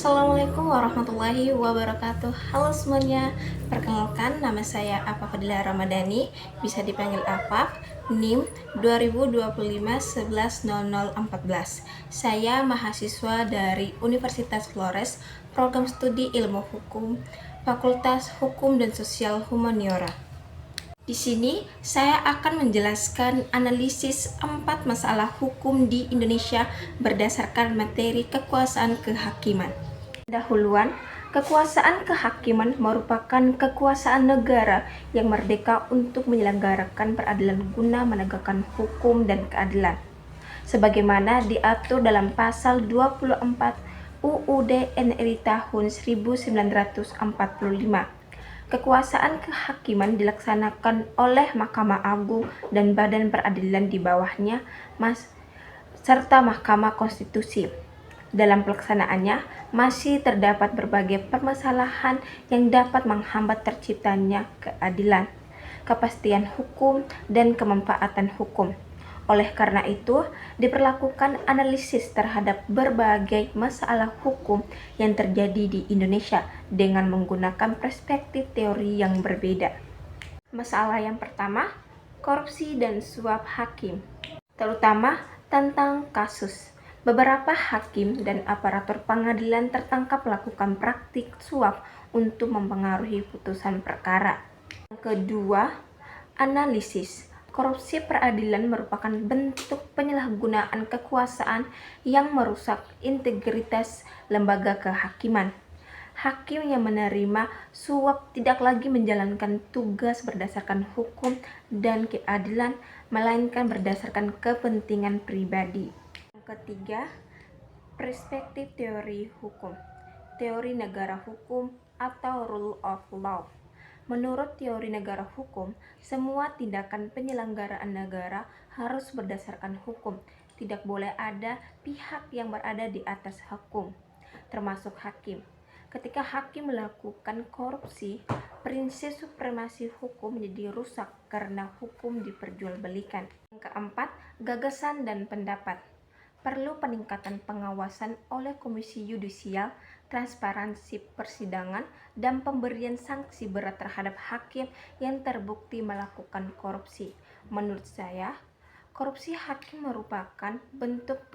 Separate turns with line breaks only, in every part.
Assalamualaikum warahmatullahi wabarakatuh. Halo semuanya, perkenalkan nama saya Afa Fadila Ramadhani, bisa dipanggil Afaf, NIM 2025 110014. Saya mahasiswa dari Universitas Flores, Program Studi Ilmu Hukum, Fakultas Hukum dan Sosial Humaniora. Di sini saya akan menjelaskan analisis 4 masalah hukum di Indonesia berdasarkan materi kekuasaan kehakiman. Dahuluan, kekuasaan kehakiman merupakan kekuasaan negara yang merdeka untuk menyelenggarakan peradilan guna menegakkan hukum dan keadilan. Sebagaimana diatur dalam pasal 24 UUD NRI tahun 1945. Kekuasaan kehakiman dilaksanakan oleh Mahkamah Agung dan badan peradilan di bawahnya, serta Mahkamah Konstitusi. Dalam pelaksanaannya, masih terdapat berbagai permasalahan yang dapat menghambat terciptanya keadilan, kepastian hukum, dan kemanfaatan hukum. Oleh karena itu, diperlakukan analisis terhadap berbagai masalah hukum yang terjadi di Indonesia dengan menggunakan perspektif teori yang berbeda. Masalah yang pertama, korupsi dan suap hakim, terutama tentang kasus. Beberapa hakim dan aparatur pengadilan tertangkap melakukan praktik suap untuk mempengaruhi putusan perkara. Yang kedua, analisis. Korupsi peradilan merupakan bentuk penyalahgunaan kekuasaan yang merusak integritas lembaga kehakiman. Hakim yang menerima suap tidak lagi menjalankan tugas berdasarkan hukum dan keadilan, melainkan berdasarkan kepentingan pribadi. Yang ketiga, perspektif teori hukum. Teori negara hukum atau rule of law. Menurut teori negara hukum, semua tindakan penyelenggaraan negara harus berdasarkan hukum. Tidak boleh ada pihak yang berada di atas hukum, termasuk hakim. Ketika hakim melakukan korupsi, prinsip supremasi hukum menjadi rusak karena hukum diperjualbelikan. Yang keempat, gagasan dan pendapat. Perlu peningkatan pengawasan oleh Komisi Yudisial, transparansi persidangan, dan pemberian sanksi berat terhadap hakim yang terbukti melakukan korupsi. Menurut saya, korupsi hakim merupakan bentuk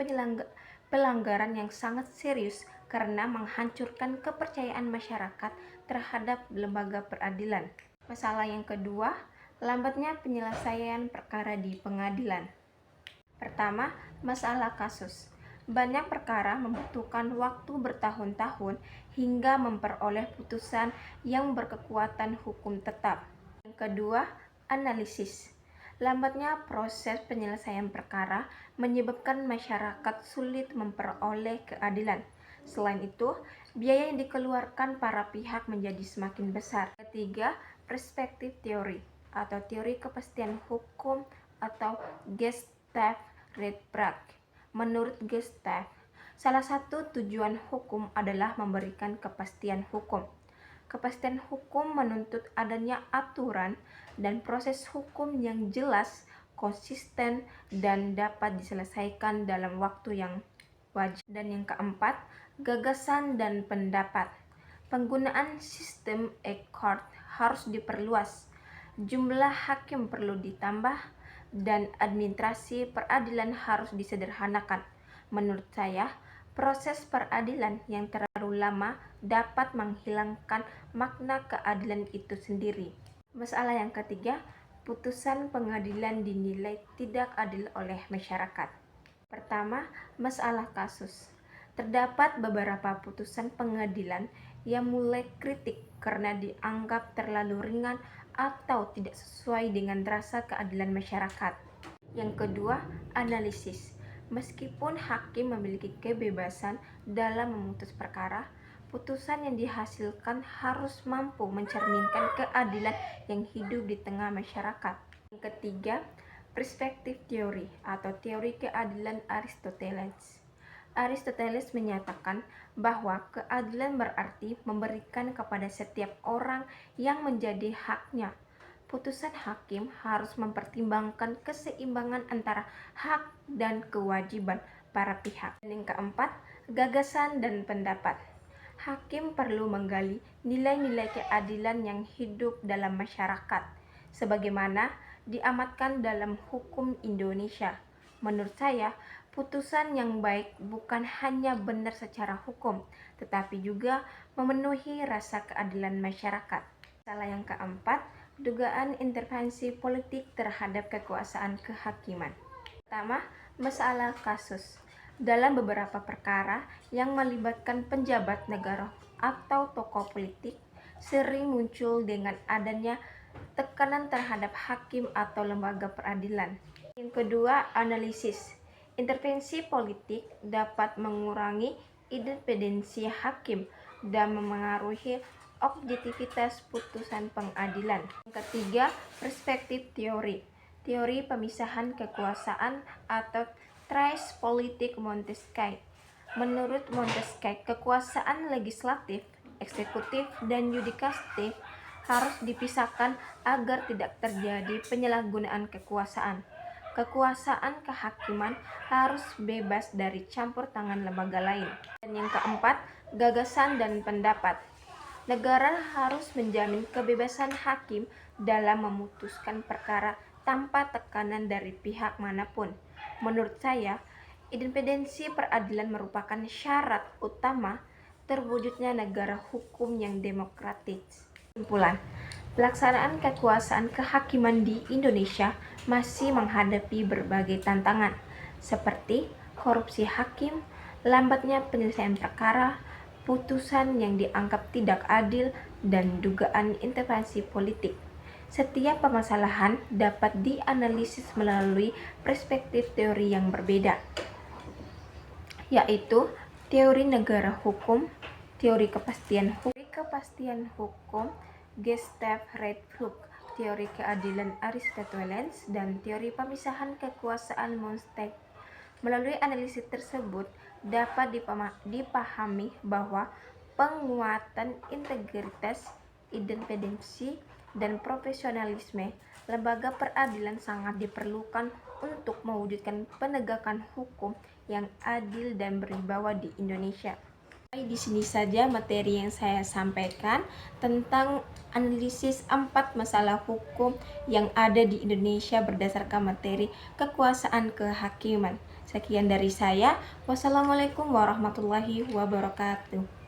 pelanggaran yang sangat serius karena menghancurkan kepercayaan masyarakat terhadap lembaga peradilan. Masalah yang kedua, lambatnya penyelesaian perkara di pengadilan. Pertama, masalah kasus. Banyak perkara membutuhkan waktu bertahun-tahun hingga memperoleh putusan yang berkekuatan hukum tetap. Yang kedua, analisis. Lambatnya proses penyelesaian perkara menyebabkan masyarakat sulit memperoleh keadilan. Selain itu, biaya yang dikeluarkan para pihak menjadi semakin besar. Ketiga, perspektif teori atau teori kepastian hukum atau Gestalt Rechtsprak. Menurut Gestalt, salah satu tujuan hukum adalah memberikan kepastian hukum. Kepastian hukum menuntut adanya aturan dan proses hukum yang jelas, konsisten, dan dapat diselesaikan dalam waktu yang wajar. Dan yang keempat, gagasan dan pendapat. Penggunaan sistem Eckhart harus diperluas. Jumlah hakim perlu ditambah dan administrasi peradilan harus disederhanakan. Menurut saya, proses peradilan yang terlalu lama dapat menghilangkan makna keadilan itu sendiri. Masalah yang ketiga, putusan pengadilan dinilai tidak adil oleh masyarakat. Pertama, masalah kasus. Terdapat beberapa putusan pengadilan yang mulai kritik karena dianggap terlalu ringan atau tidak sesuai dengan rasa keadilan masyarakat. Yang kedua, analisis. Meskipun hakim memiliki kebebasan dalam memutus perkara, putusan yang dihasilkan harus mampu mencerminkan keadilan yang hidup di tengah masyarakat. Yang ketiga, perspektif teori atau teori keadilan Aristoteles. Aristoteles menyatakan bahwa keadilan berarti memberikan kepada setiap orang yang menjadi haknya. Putusan hakim harus mempertimbangkan keseimbangan antara hak dan kewajiban para pihak. Dan yang keempat, gagasan dan pendapat. Hakim perlu menggali nilai-nilai keadilan yang hidup dalam masyarakat, sebagaimana diamatkan dalam hukum Indonesia. Menurut saya, putusan yang baik bukan hanya benar secara hukum, tetapi juga memenuhi rasa keadilan masyarakat. Masalah yang keempat, dugaan intervensi politik terhadap kekuasaan kehakiman. Pertama, masalah kasus. Dalam beberapa perkara yang melibatkan penjabat negara atau tokoh politik, sering muncul dengan adanya tekanan terhadap hakim atau lembaga peradilan. Yang kedua, analisis. Intervensi politik dapat mengurangi independensi hakim dan memengaruhi objektivitas putusan pengadilan. Yang ketiga, perspektif teori. Teori pemisahan kekuasaan atau Trace politik Montesquieu. Menurut Montesquieu, kekuasaan legislatif, eksekutif, dan yudikatif harus dipisahkan agar tidak terjadi penyalahgunaan kekuasaan. Kekuasaan kehakiman harus bebas dari campur tangan lembaga lain. Dan yang keempat, gagasan dan pendapat. Negara harus menjamin kebebasan hakim dalam memutuskan perkara tanpa tekanan dari pihak manapun. Menurut saya, independensi peradilan merupakan syarat utama terwujudnya negara hukum yang demokratis. Kesimpulan, pelaksanaan kekuasaan kehakiman di Indonesia masih menghadapi berbagai tantangan, seperti korupsi hakim, lambatnya penyelesaian perkara, putusan yang dianggap tidak adil, dan dugaan intervensi politik. Setiap permasalahan dapat dianalisis melalui perspektif teori yang berbeda, yaitu teori negara hukum, teori kepastian hukum, Gustave Rechthof, teori keadilan Aristoteles, dan teori pemisahan kekuasaan Montesquieu. Melalui analisis tersebut dapat dipahami bahwa penguatan integritas, independensi, dan profesionalisme lembaga peradilan sangat diperlukan untuk mewujudkan penegakan hukum yang adil dan berwibawa di Indonesia. Di sini saja materi yang saya sampaikan tentang analisis 4 masalah hukum yang ada di Indonesia berdasarkan materi kekuasaan kehakiman. Sekian dari saya. Wassalamualaikum warahmatullahi wabarakatuh.